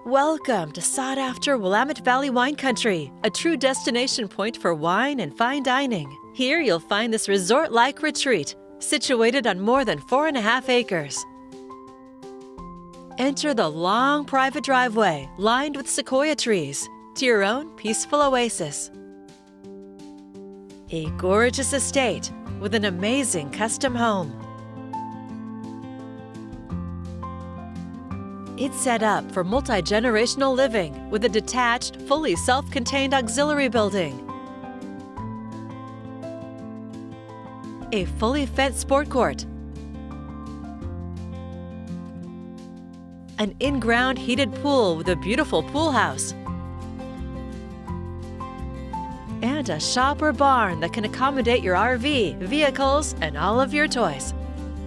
Welcome to sought-after Willamette Valley Wine Country, a true destination point for wine and fine dining. Here you'll find this resort-like retreat, situated on more than 4.5 acres. Enter the long private driveway lined with sequoia trees to your own peaceful oasis. A gorgeous estate with an amazing custom home. It's set up for multi-generational living with a detached, fully self-contained auxiliary building. A fully fenced sport court. An in-ground heated pool with a beautiful pool house. And a shop or barn that can accommodate your RV, vehicles, and all of your toys.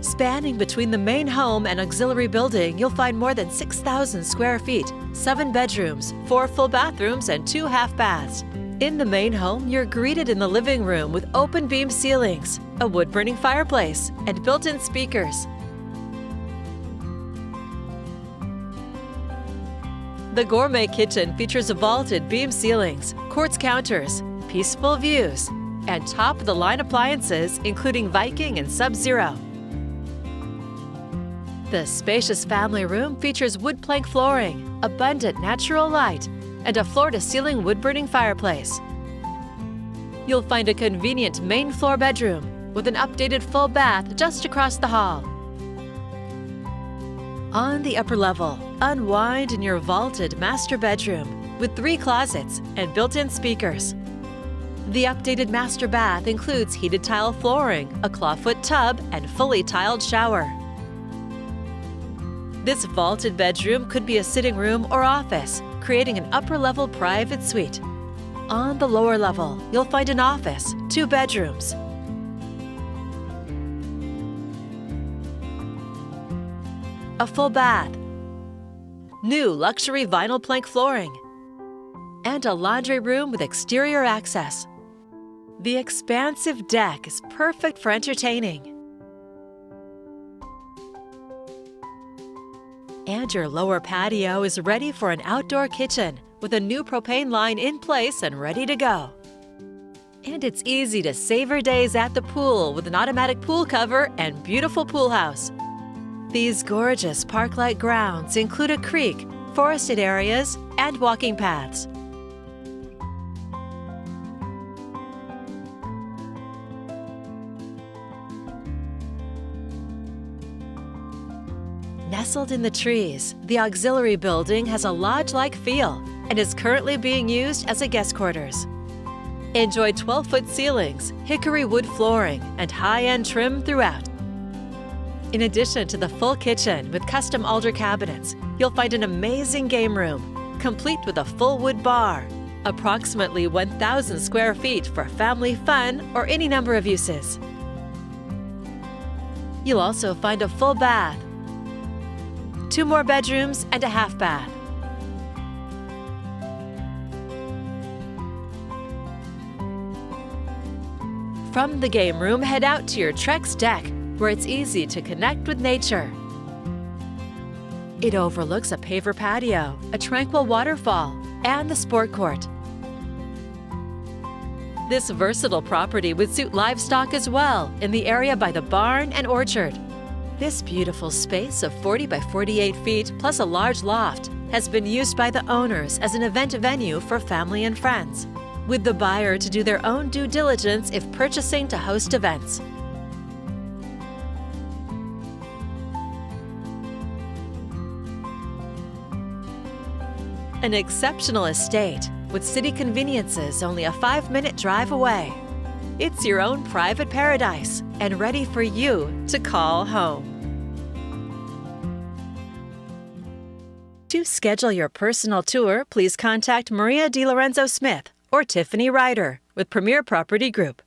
Spanning between the main home and auxiliary building, you'll find more than 6,000 square feet, 7 bedrooms, 4 full bathrooms, and 2 half baths. In the main home, you're greeted in the living room with open beam ceilings, a wood-burning fireplace, and built-in speakers. The Gourmet Kitchen features vaulted beam ceilings, quartz counters, peaceful views, and top-of-the-line appliances including Viking and Sub-Zero. The spacious family room features wood plank flooring, abundant natural light, and a floor-to-ceiling wood-burning fireplace. You'll find a convenient main floor bedroom with an updated full bath just across the hall. On the upper level, unwind in your vaulted master bedroom with 3 closets and built-in speakers. The updated master bath includes heated tile flooring, a clawfoot tub, and fully tiled shower. This vaulted bedroom could be a sitting room or office, creating an upper-level private suite. On the lower level, you'll find an office, 2 bedrooms. A full bath, new luxury vinyl plank flooring, and a laundry room with exterior access. The expansive deck is perfect for entertaining. And your lower patio is ready for an outdoor kitchen with a new propane line in place and ready to go. And it's easy to savor days at the pool with an automatic pool cover and beautiful pool house. These gorgeous park-like grounds include a creek, forested areas, and walking paths. Nestled in the trees, the auxiliary building has a lodge-like feel and is currently being used as a guest quarters. Enjoy 12-foot ceilings, hickory wood flooring, and high-end trim throughout. In addition to the full kitchen with custom alder cabinets, you'll find an amazing game room, complete with a full wood bar, approximately 1,000 square feet for family fun or any number of uses. You'll also find a full bath, 2 more bedrooms, and a half bath. From the game room, head out to your Trex deck, where it's easy to connect with nature. It overlooks a paver patio, a tranquil waterfall, and the sport court. This versatile property would suit livestock as well in the area by the barn and orchard. This beautiful space of 40 by 48 feet plus a large loft has been used by the owners as an event venue for family and friends, with the buyer to do their own due diligence if purchasing to host events. An exceptional estate with city conveniences only a 5-minute drive away. It's your own private paradise and ready for you to call home. To schedule your personal tour, please contact Maria Di Lorenzo Smith or Tiffany Ryder with Premier Property Group.